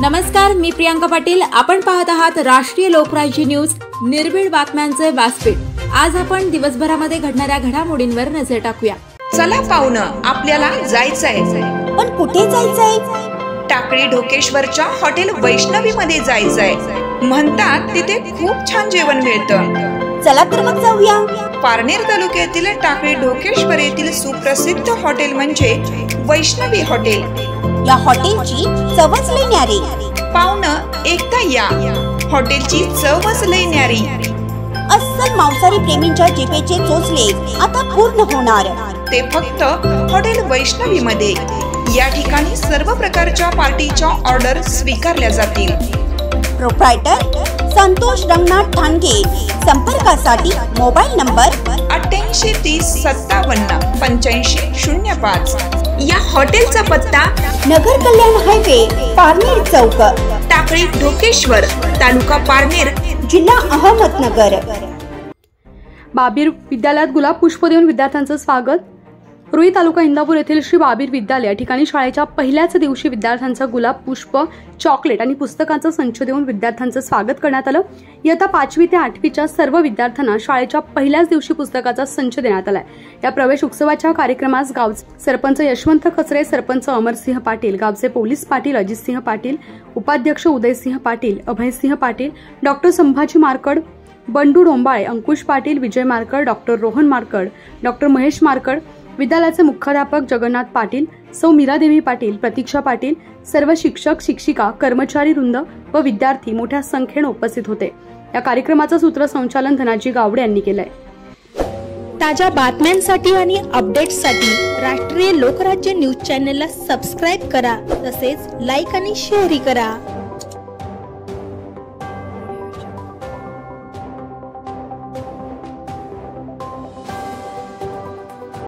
नमस्कार, मी प्रियांका पाटील। आपण पाहत आहात राष्ट्रीय लोकराज्य न्यूज, निर्भीड बातम्यांचे व्यासपीठ। आज आपण दिवसभरामध्ये घडणाऱ्या घडामोडींवर नजर टाकूया। चला पाहुणं, आपल्याला जायचंय। पण कुठे जायचंय? टाकळी ढोकेश्वरच्या हॉटेल वैष्णवी मध्ये जायचंय। म्हणतात तिथे खूप छान जेवण मिळतं। चला तर मग जाऊया। पारनेर तालुक्यातील टाकळी ढोकेश्वर येथील सुप्रसिद्ध हॉटेल म्हणजे वैष्णवी हॉटेल। या हॉटेलची चवच लई न्यारी। पाहुणं, एकदा या, हॉटेलची चवच लई न्यारी। अस्सल मांसाहारी प्रेमींच्या जिभेचे चोचले आता पूर्ण होणार, ते फक्त हॉटेल वैष्णवी मध्ये। या ठिकाणी सर्व प्रकारच्या पार्टीच्या ऑर्डर स्वीकारल्या जातील। प्रोप्रायटर संतोष रंगनाथ ठाणगे। संपर्कासाठी मोबाईल नंबर 8830578505। या हॉटेलचा पत्ता नगर कल्याण हायवे, पारनेर चौक, टाकळी ढोकेश्वर, तालुका पारनेर, जिल्हा अहमदनगर। बाबीर विद्यालयात गुलाब पुष्प देऊन विद्यार्थ्यांचं स्वागत। रुई तालुका इंदापूर येथील श्री बाबीर विद्यालय या ठिकाणी शाळेच्या पहिल्याच दिवशी विद्यार्थ्यांचं गुलाब पुष्प, चॉकलेट आणि पुस्तकांचा संच देऊन विद्यार्थ्यांचं स्वागत करण्यात आलं। इयत्ता 5वी ते 8वीच्या सर्व विद्यार्थ्यांना शाळेच्या पहिल्याच दिवशी पुस्तकाचा संच देण्यात आलाय। या प्रवेश उत्सवाच्या कार्यक्रमास गावचे सरपंच यशवंत खचरे, सरपंच अमरसिंह पाटील, गावचे पोलीस पाटील अजितसिंह पाटील, उपाध्यक्ष उदयसिंह पाटील, अभयसिंह पाटील, डॉक्टर संभाजी मारकड, बंडू डोंबाळे, अंकुश पाटील, विजय मारकड, डॉक्टर रोहन मारकड, डॉक्टर महेश मारकड, विद्यालयाचे मुख्याध्यापक जगन्नाथ पाटील, सौ मीरादेवी पाटील, प्रतीक्षा पाटील, सर्व शिक्षक, शिक्षिका, कर्मचारी वृंद व विद्यार्थी मोठ्या संख्येने उपस्थित होते। या कार्यक्रमाचं सूत्रसंचालन धनाजी गावडे यांनी केलंय। ताज्या बातम्यांसाठी आणि अपडेट्ससाठी राष्ट्रीय लोकराज्य न्यूज चॅनलला सबस्क्राईब करा, तसेच लाईक आणि शेअरही करा।